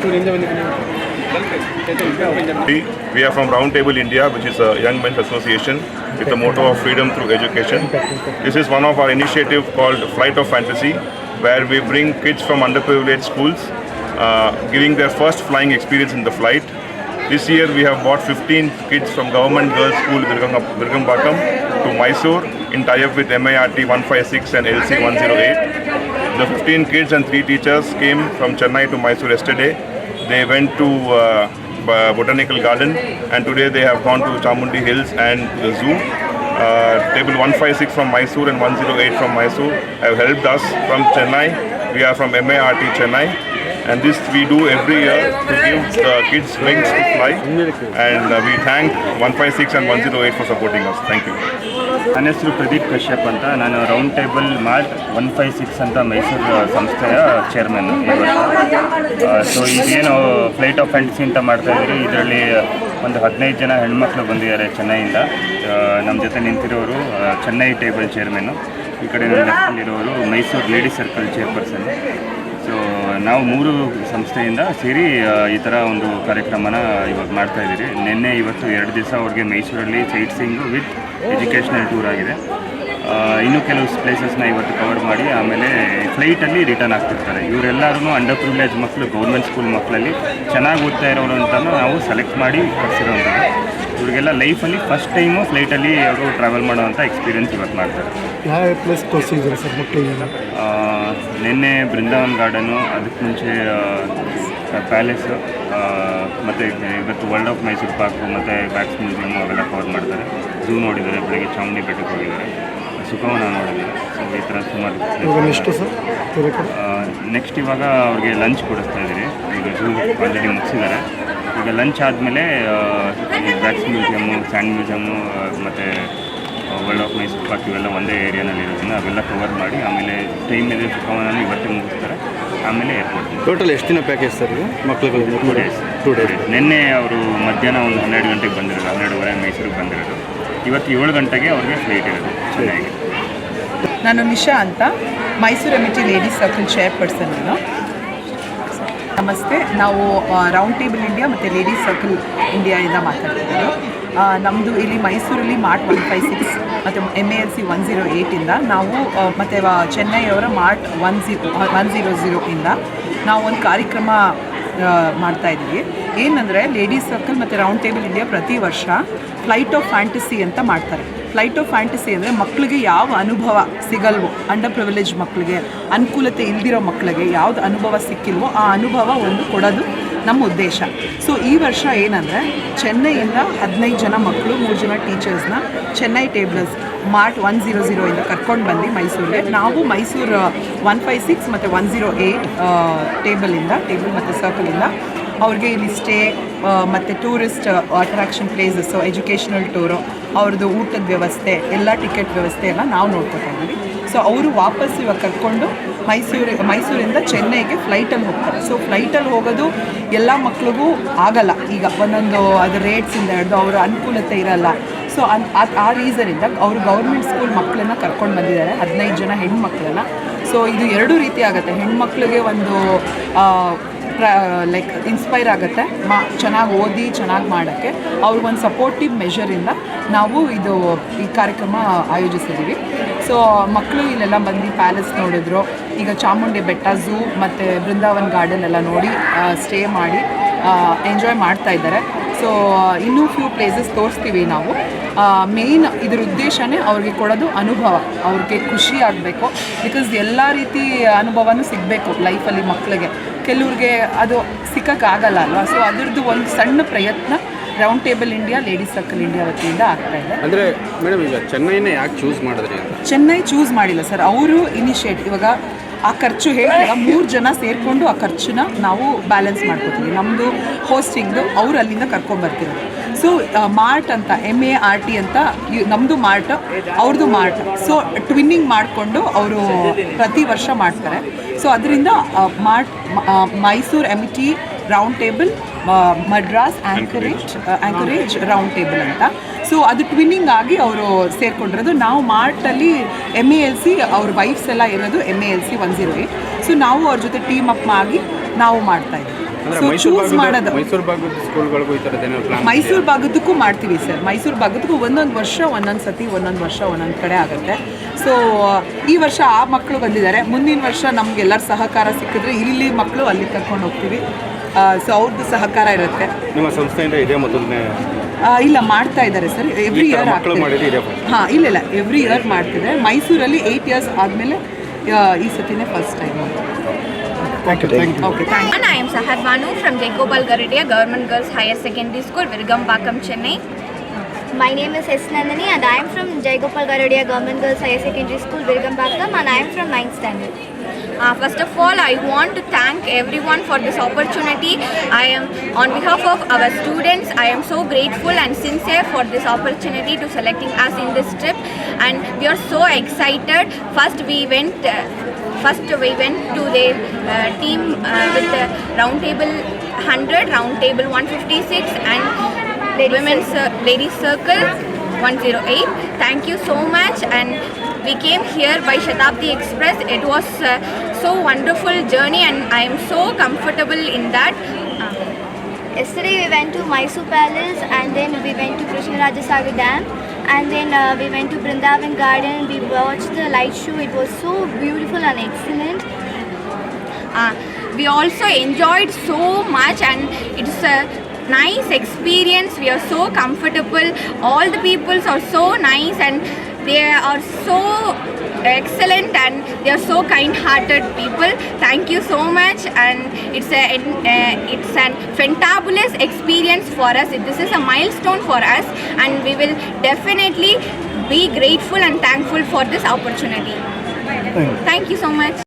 We are from Roundtable India, which is a young men's association with the motto of freedom through education. This is one of our initiative called Flight of Fantasy, where we bring kids from underprivileged schools, giving their first flying experience in the flight. This year we have brought 15 kids from Government Girls School Virgambakam to Mysore in tie-up with MIRT 156 and LC 108. The 15 kids and 3 teachers came from Chennai to Mysore yesterday. They went to Botanical Garden, and today they have gone to Chamundi Hills and the zoo. Table 156 from Mysore and 108 from Mysore have helped us from Chennai. We are from MIRT Chennai, and this we do every year to give the kids wings to fly, and we thank 156 and 108 for supporting us. Thank you. ನನ್ನ ಹೆಸರು ಪ್ರದೀಪ್ ಕಶ್ಯಪ್ ಅಂತ. ನಾನು round table mart 156 ಅಂತ ಮೈಸೂರು ಸಂಸ್ಥೆಯ ಚೇರ್ಮನ್ನು ಈ ವರ್ಷ. So ಇದೇನು flight of fantasy ಅಂತ ಮಾಡ್ತಾಯಿದ್ದೀರಿ, ಇದರಲ್ಲಿ ಒಂದು 15 ಜನ ಹೆಣ್ಮಕ್ಳು ಬಂದಿದ್ದಾರೆ ಚೆನ್ನೈಯಿಂದ. ನಮ್ಮ ಜೊತೆ ನಿಂತಿರೋರು ಚೆನ್ನೈ ಟೇಬಲ್ ಚೇರ್ಮನ್ನು, ಈ ಕಡೆ ಲೆಫ್ಟಲ್ಲಿರೋರು Mysuru ladies circle chairperson. So ನಾವು 3 ಸಂಸ್ಥೆಯಿಂದ ಸೇರಿ ಈ ಥರ ಒಂದು ಕಾರ್ಯಕ್ರಮನ ಇವಾಗ ಮಾಡ್ತಾಯಿದ್ದೀರಿ. ನಿನ್ನೆ ಇವತ್ತು 2 ದಿವಸ ಅವ್ರಿಗೆ ಮೈಸೂರಲ್ಲಿ site seeing with educational tour ಆಗಿದೆ. ಇನ್ನೂ ಕೆಲವು ಪ್ಲೇಸಸ್ನ ಇವತ್ತು ಕವರ್ ಮಾಡಿ ಆಮೇಲೆ ಫ್ಲೈಟಲ್ಲಿ ರಿಟರ್ನ್ ಆಗ್ತಿರ್ತಾರೆ. ಇವರೆಲ್ಲರೂ ಅಂಡರ್ ಪ್ರಿವಿಲೇಜ್ ಮಕ್ಕಳು, ಗೌರ್ಮೆಂಟ್ ಸ್ಕೂಲ್ ಮಕ್ಕಳಲ್ಲಿ ಚೆನ್ನಾಗಿ ಓದ್ತಾ ಇರೋರು ಅಂತಲೂ ನಾವು ಸೆಲೆಕ್ಟ್ ಮಾಡಿ ಕಳಿಸಿರೋಂಥದ್ದು. ಇವರಿಗೆಲ್ಲ ಲೈಫಲ್ಲಿ ಫಸ್ಟ್ ಟೈಮು ಫ್ಲೈಟಲ್ಲಿ ಅವರು ಟ್ರಾವೆಲ್ ಮಾಡೋವಂಥ ಎಕ್ಸ್ಪೀರಿಯನ್ಸ್ ಇವತ್ತು ಮಾಡ್ತಾರೆ. ಯಾವ ಪ್ಲೇಸ್ ತೋರಿಸಿದ್ರು ಸರ್ ಮಕ್ಕಳಿಗೆ? ನಿನ್ನೆ ಬೃಂದಾವನ್ ಗಾರ್ಡನು, ಅದಕ್ಕೆ ಮುಂಚೆ ಪ್ಯಾಲೇಸು, ಮತ್ತು ಇವತ್ತು ವರ್ಲ್ಡ್ ಆಫ್ ಮೈಸೂರು ಪಾರ್ಕು ಮತ್ತು ಬ್ಯಾಕ್ಸ್ ಮ್ಯೂಸಿಯಮ್ಮು ಅವೆಲ್ಲ ಕವರ್ ಮಾಡ್ತಾರೆ. ಝೂ ನೋಡಿದ್ದಾರೆ, ಬೆಳಗ್ಗೆ ಚಾಮುಂಡಿ ಬೆಟ್ಟಕ್ಕೆ ಹೋಗಿದ್ದಾರೆ, ಸುಖವನ ನೋಡಿದ್ದಾರೆ. ಸೊ ಈ ಥರ ಸುಮಾರು. ನೆಕ್ಸ್ಟ್ ಇವಾಗ ಅವ್ರಿಗೆ ಲಂಚ್ ಕೊಡಿಸ್ತಾ ಇದ್ದೀರಿ. ಈಗ ಝೂ ಆಲ್ರೆಡಿ ಮುಗಿಸಿದ್ದಾರೆ. ಈಗ ಲಂಚ್ ಆದಮೇಲೆ ಬ್ಯಾಕ್ಸ್ ಮ್ಯೂಸಿಯಮ್ಮು, ಸ್ಯಾಂಡ್ ಮ್ಯೂಸಿಯಮ್ಮು ಮತ್ತು ವರ್ಲ್ಡ್ ಆಫ್ ಮೈಸೂರು ಪಾರ್ಕ್ ಇವೆಲ್ಲ ಒಂದೇ ಏರಿಯಾನಲ್ಲಿ ಇರೋದನ್ನು ಅವೆಲ್ಲ ಕವರ್ ಮಾಡಿ ಆಮೇಲೆ ಟೈಮ್ ಇದೆ ಸುಖವನ ಇವತ್ತೇ ಮುಗಿಸ್ತಾರೆ. ಆಮೇಲೆ ಏರ್ಪೋರ್ಟ್. ಟೋಟಲ್ ಎಷ್ಟು ದಿನ ಪ್ಯಾಕೇಜ್ ಸರ್ ಇದು ಮಕ್ಕಳಿಗೆ? 2 ಡೇಸ್. ನಿನ್ನೆ ಅವರು ಮಧ್ಯಾಹ್ನ ಒಂದು 12 ಗಂಟೆಗೆ ಬಂದಿರೋದು, 12:30 ಮೈಸೂರಿಗೆ ಬಂದಿರೋದು. ಇವತ್ತು 7 ಗಂಟೆಗೆ ಅವ್ರಿಗೆ ಫ್ಲೈಟ್ ಇರೋದು ಚೆನ್ನೈಗೆ. ನಾನು ನಿಶಾ ಅಂತ, Mysuru MIT ladies circle chairperson. ನಾನು ನಮಸ್ತೆ. ನಾವು ರೌಂಡ್ ಟೇಬಲ್ ಇಂಡಿಯಾ ಮತ್ತು ಲೇಡೀಸ್ ಸರ್ಕಲ್ ಇಂಡಿಯಾದಿಂದ ಮಾತಾಡ್ತಿರೋದು. ನಮ್ಮದು ಇಲ್ಲಿ ಮೈಸೂರಲ್ಲಿ ಮಾರ್ಟ್ 156 ಮತ್ತು MALC 108ಇಂದ ನಾವು ಮತ್ತು ಚೆನ್ನೈಯವರ ಮಾರ್ಟ್ 100 ಇಂದ ನಾವು ಒಂದು ಕಾರ್ಯಕ್ರಮ ಮಾಡ್ತಾಯಿದ್ದೀವಿ. ಏನಂದರೆ ಲೇಡೀಸ್ ಸರ್ಕಲ್ ಮತ್ತು ರೌಂಡ್ ಟೇಬಲ್ ಇಂಡಿಯಾ ಪ್ರತಿ ವರ್ಷ ಫ್ಲೈಟ್ ಆಫ್ ಫ್ಯಾಂಟಸಿ ಅಂತ ಮಾಡ್ತಾರೆ. ಫ್ಲೈಟ್ ಆಫ್ ಫ್ಯಾಂಟಸಿ ಅಂದರೆ ಮಕ್ಕಳಿಗೆ ಯಾವ ಅನುಭವ ಸಿಗಲ್ವೋ, ಅಂಡರ್ ಪ್ರಿವಿಲೇಜ್ ಮಕ್ಕಳಿಗೆ, ಅನುಕೂಲತೆ ಇಲ್ದಿರೋ ಮಕ್ಕಳಿಗೆ ಯಾವ್ದು ಅನುಭವ ಸಿಕ್ಕಿಲ್ವೋ ಆ ಅನುಭವ ಒಂದು ಕೊಡೋದು ನಮ್ಮ ಉದ್ದೇಶ. ಸೊ ಈ ವರ್ಷ ಏನಂದರೆ ಚೆನ್ನೈಯಿಂದ 15 ಜನ ಮಕ್ಕಳು, 3 ಜನ ಟೀಚರ್ಸ್ನ ಚೆನ್ನೈ ಟೇಬಲ್ಸ್ ಮಾರ್ಟ್ 100 ಇಂದ ಕರ್ಕೊಂಡು ಬಂದು ಮೈಸೂರಿಗೆ. ನಾವು ಮೈಸೂರು 156 ಮತ್ತು 108 ಟೇಬಲ್ ಮತ್ತು ಸರ್ಕಲಿಂದ ಅವ್ರಿಗೆ ಇಲ್ಲಿ ಸ್ಟೇ ಮತ್ತು tourist attraction places, educational tour, ಅವ್ರದ್ದು ಊಟದ ವ್ಯವಸ್ಥೆ, ಎಲ್ಲ ಟಿಕೆಟ್ ವ್ಯವಸ್ಥೆ ಎಲ್ಲ ನಾವು ನೋಡ್ಕೊತಾ ಇದ್ದೀವಿ. ಸೊ ಅವರು ವಾಪಸ್ ಇವಾಗ ಕರ್ಕೊಂಡು ಮೈಸೂರಿಂದ ಚೆನ್ನೈಗೆ ಫ್ಲೈಟಲ್ಲಿ ಹೋಗ್ತಾರೆ. ಸೊ ಫ್ಲೈಟಲ್ಲಿ ಹೋಗೋದು ಎಲ್ಲ ಮಕ್ಳಿಗೂ ಆಗಲ್ಲ. ಈಗ ಒಂದೊಂದು ಅದು ರೇಟ್ಸಿಂದ ಹಿಡಿದು ಅವರ ಅನುಕೂಲತೆ ಇರಲ್ಲ. ಸೊ ಆ ರೀಸನಿಂದ ಅವರು ಗೌರ್ಮೆಂಟ್ ಸ್ಕೂಲ್ ಮಕ್ಕಳನ್ನ ಕರ್ಕೊಂಡು ಬಂದಿದ್ದಾರೆ, 15 ಜನ ಹೆಣ್ಮಕ್ಳನ್ನ. ಸೊ ಇದು 2 ರೀತಿ ಆಗುತ್ತೆ. ಹೆಣ್ಮಕ್ಳಿಗೆ ಒಂದು ಲೈಕ್ ಇನ್ಸ್ಪೈರ್ ಆಗುತ್ತೆ, ಚೆನ್ನಾಗಿ ಓದಿ ಚೆನ್ನಾಗಿ ಮಾಡೋಕ್ಕೆ. ಅವ್ರಿಗೊಂದು ಸಪೋರ್ಟಿವ್ ಮೆಷರಿಂದ ನಾವು ಈ ಕಾರ್ಯಕ್ರಮ ಆಯೋಜಿಸಿದ್ದೀವಿ. ಸೊ ಮಕ್ಕಳು ಇಲ್ಲೆಲ್ಲ ಬಂದು ಪ್ಯಾಲೇಸ್ ನೋಡಿದ್ರು, ಈಗ ಚಾಮುಂಡಿ ಬೆಟ್ಟ, ಝೂ ಮತ್ತು ಬೃಂದಾವನ್ ಗಾರ್ಡನ್ ಎಲ್ಲ ನೋಡಿ ಸ್ಟೇ ಮಾಡಿ ಎಂಜಾಯ್ ಮಾಡ್ತಾ ಇದ್ದಾರೆ. ಸೊ ಇನ್ನೂ ಫ್ಯೂ ಪ್ಲೇಸಸ್ ತೋರಿಸ್ತೀವಿ ನಾವು. ಮೇಯ್ನ್ ಇದ್ರ ಉದ್ದೇಶನೇ ಅವ್ರಿಗೆ ಕೊಡೋದು ಅನುಭವ, ಅವ್ರಿಗೆ ಖುಷಿ ಆಗಬೇಕು. ಬಿಕಾಸ್ ಎಲ್ಲ ರೀತಿ ಅನುಭವನೂ ಸಿಗಬೇಕು ಲೈಫಲ್ಲಿ ಮಕ್ಕಳಿಗೆ. ಕೆಲವ್ರಿಗೆ ಅದು ಸಿಕ್ಕೋಕ್ಕಾಗಲ್ಲ ಅಲ್ವಾ. ಸೊ ಅದರದ್ದು ಒಂದು ಸಣ್ಣ ಪ್ರಯತ್ನ round table India, ladies circle India ವತಿಯಿಂದ ಆಗ್ತಾ ಇದೆ. ಅಂದರೆ ಮೇಡಮ್ ಈಗ ಚೆನ್ನೈನೇ ಯಾಕೆ ಚೂಸ್ ಮಾಡಿದ್ರಿ ಅಂತ? ಚೆನ್ನೈ ಚೂಸ್ ಮಾಡಿಲ್ಲ ಸರ್, ಅವರು ಇನಿಷಿಯೇಟಿವ್. ಇವಾಗ ಆ ಖರ್ಚು ಹೇಳ್ತೀರ, 3 ಜನ ಸೇರಿಕೊಂಡು ಆ ಖರ್ಚನ್ನ ನಾವು ಬ್ಯಾಲೆನ್ಸ್ ಮಾಡ್ಕೋತೀವಿ. ನಮ್ಮದು ಹೋಸ್ಟಿಂಗ್ದು ಅವ್ರು ಅಲ್ಲಿಂದ ಕರ್ಕೊಂಬರ್ತಿರೋದು. ಸೊ ಮಾರ್ಟ್ ಅಂತ MART ಅಂತ ನಮ್ಮದು ಮಾರ್ಟ್, ಅವ್ರದ್ದು ಮಾರ್ಟ್. ಸೊ ಟ್ವಿನ್ನಿಂಗ್ ಮಾಡಿಕೊಂಡು ಅವರು ಪ್ರತಿ ವರ್ಷ ಮಾಡ್ತಾರೆ. ಸೊ ಅದರಿಂದ mart Mysuru MIT round table, Madras ಆ್ಯಂಕರೇಜ್ round table ಅಂತ. ಸೊ ಅದು ಟ್ವಿನ್ನಿಂಗ್ ಆಗಿ ಅವರು ಸೇರಿಕೊಂಡಿರೋದು. ನಾವು ಮಾರ್ಟಲ್ಲಿ MALC ಅವ್ರ ವೈಫ್ಸ್ ಎಲ್ಲ ಇರೋದು MALC 108. ಸೊ ನಾವು ಅವ್ರ ಜೊತೆ ಟೀಮ್ ಅಪ್ ಆಗಿ ನಾವು ಮಾಡ್ತಾಯಿದ್ದೀವಿ. ಅಂದರೆ So, ಮೈಸೂರು choose ಮಾಡೋದು. ಮೈಸೂರು ಭಾಗದ ಸ್ಕೂಲ್ಗಳಿಗೂ ಈ ಥರದ್ದೇನೋ ಪ್ಲಾನ್ ಮೈಸೂರು ಭಾಗದಕ್ಕೂ ಮಾಡ್ತೀವಿ ಸರ್. ಮೈಸೂರು ಭಾಗದಕ್ಕೂ ಒಂದೊಂದು ವರ್ಷ ಒಂದೊಂದು ಸತಿ ಒಂದೊಂದು ವರ್ಷ ಒಂದೊಂದು ಕಡೆ ಆಗುತ್ತೆ. ಸೊ ಈ ವರ್ಷ ಆ ಮಕ್ಕಳು ಬಂದಿದ್ದಾರೆ. ಮುಂದಿನ ವರ್ಷ ನಮಗೆಲ್ಲರ ಸಹಕಾರ ಸಿಕ್ಕಿದ್ರೆ ಇಲ್ಲಿ ಮಕ್ಕಳು ಅಲ್ಲಿ ಕರ್ಕೊಂಡು ಹೋಗ್ತೀವಿ. ಸೊ ಅವ್ರದ್ದು ಸಹಕಾರ ಇರುತ್ತೆ. ನಿಮ್ಮ ಸಂಸ್ಥೆಯಿಂದ ಇದೇ ಮೊದಲನೇ ಇಲ್ಲ, ಮಾಡ್ತಾ ಇದ್ದಾರೆ ಸರ್. ಎವ್ರಿ ಇಯರ್ ಮಕ್ಕಳು ಮಾಡಿದ್ದು ಇದೇ first? ಹಾಂ, ಇಲ್ಲ ಎವ್ರಿ ಇಯರ್ ಮಾಡ್ತಿದ್ದಾರೆ. ಮೈಸೂರಲ್ಲಿ 8 years ಆದಮೇಲೆ ಈ ಸತಿನೇ first time. Thank you okay, thank you. And I am Sahar Banu from Jayagopal Garudia Government Girls Higher Secondary School, Virugambakam, Chennai. My name is S. Nandini and I am from Jayagopal Garudia Government Girls Higher Secondary School, Virugambakam, and I am from 9th standard. First of all, I want to thank everyone for this opportunity. I am, on behalf of our students, I am so grateful and sincere for this opportunity to selecting us in this trip, and we are so excited. First we went to the team with the round table 100, round table 156, and ladies circle 108. Thank you so much. And we came here by Shatabdi Express. It was so wonderful journey, and I am so comfortable in that. Yesterday we went to Mysore Palace and then we went to Krishnarajasagar Dam and then we went to Brindavan Garden. We watched the light show. It was so beautiful and excellent. We also enjoyed so much, and it's a nice experience. We are so comfortable. All the peoples are so nice, and they are so excellent, and they are so kind-hearted people. Thank you so much, and it's an fantabulous experience for us. This is a milestone for us, and we will definitely be grateful and thankful for this opportunity. Thank you so much.